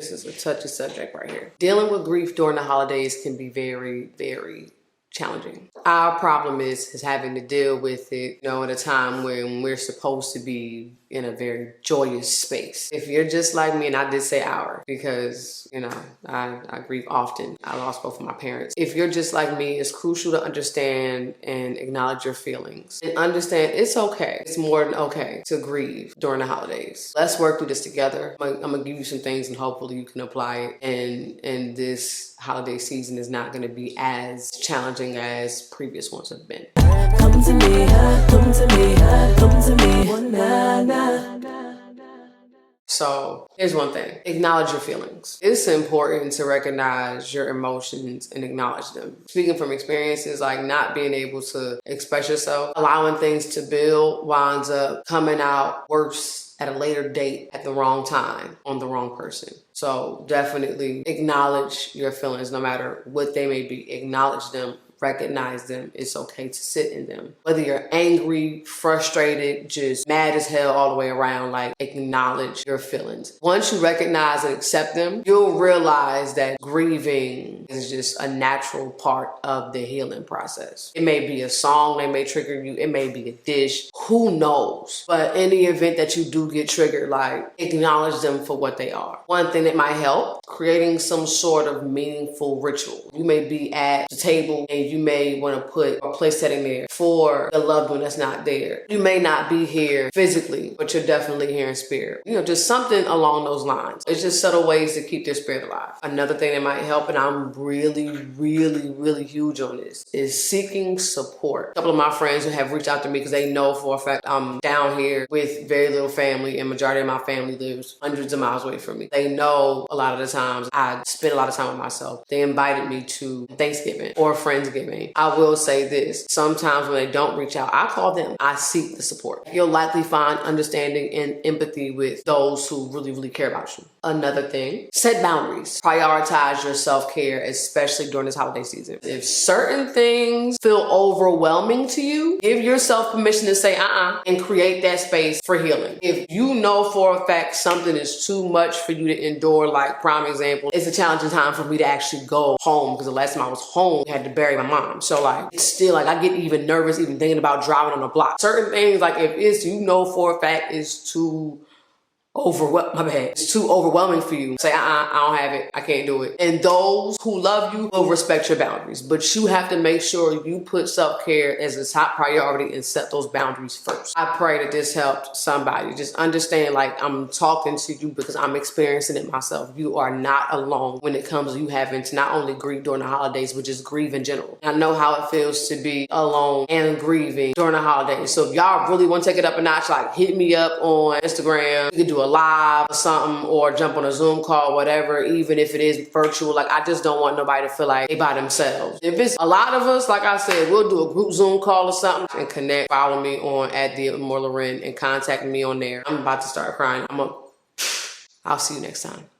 This is a touchy subject right here. Dealing with grief during the holidays can be very, very challenging. Our problem is having to deal with it, at a time when we're supposed to be in a very joyous space. If you're just like me, and I did say our, because, I grieve often. I lost both of my parents. If you're just like me, it's crucial to understand and acknowledge your feelings. And understand it's okay. It's more than okay to grieve during the holidays. Let's work through this together. I'm gonna give you some things and hopefully you can apply it. And this holiday season is not gonna be as challenging as previous ones have been. Come to me, come to me, come to me. Nah, nah. So here's one thing, acknowledge your feelings. It's important to recognize your emotions and acknowledge them. Speaking from experiences, like not being able to express yourself, allowing things to build winds up coming out worse at a later date at the wrong time on the wrong person. So definitely acknowledge your feelings no matter what they may be. Acknowledge them. Recognize them. It's okay to sit in them. Whether you're angry, frustrated, just mad as hell all the way around, like acknowledge your feelings. Once you recognize and accept them, you'll realize that grieving is just a natural part of the healing process. It may be a song that may trigger you. It may be a dish. Who knows? But in the event that you do get triggered, like acknowledge them for what they are. One thing that might help, creating some sort of meaningful ritual. You may be at the table and you may want to put a place setting there for the loved one that's not there. You may not be here physically, but you're definitely here in spirit. Just something along those lines. It's just subtle ways to keep their spirit alive. Another thing that might help, and I'm really, really, really huge on this, is seeking support. A couple of my friends who have reached out to me because they know for a fact I'm down here with very little family and majority of my family lives hundreds of miles away from me. They know a lot of the times I spend a lot of time with myself. They invited me to Thanksgiving or Friendsgiving. I will say this, sometimes when they don't reach out, I call them. I seek the support. You'll likely find understanding and empathy with those who really, really care about you. Another thing, set boundaries. Prioritize your self-care, especially during this holiday season. If certain things feel overwhelming to you, give yourself permission to say and create that space for healing. If you know for a fact something is too much for you to endure, like prime example, it's a challenging time for me to actually go home because the last time I was home, I had to bury my mom. So like, it's still like, I get even nervous even thinking about driving on the block. Certain things, like if it's, for a fact it's too it's too overwhelming for you. Say, I don't have it. I can't do it. And those who love you will respect your boundaries. But you have to make sure you put self-care as a top priority and set those boundaries first. I pray that this helped somebody. Just understand, like, I'm talking to you because I'm experiencing it myself. You are not alone when it comes to you having to not only grieve during the holidays, but just grieve in general. I know how it feels to be alone and grieving during the holidays. So if y'all really want to take it up a notch, like hit me up on Instagram. You can do a live or something, or jump on a Zoom call, whatever, even if it is virtual. Like, I just don't want nobody to feel like they by themselves. If it's a lot of us, like I said, we'll do a group Zoom call or something and connect. Follow me on @DeMoreLoren and contact me on there. I'm about to start crying. I'll see you next time.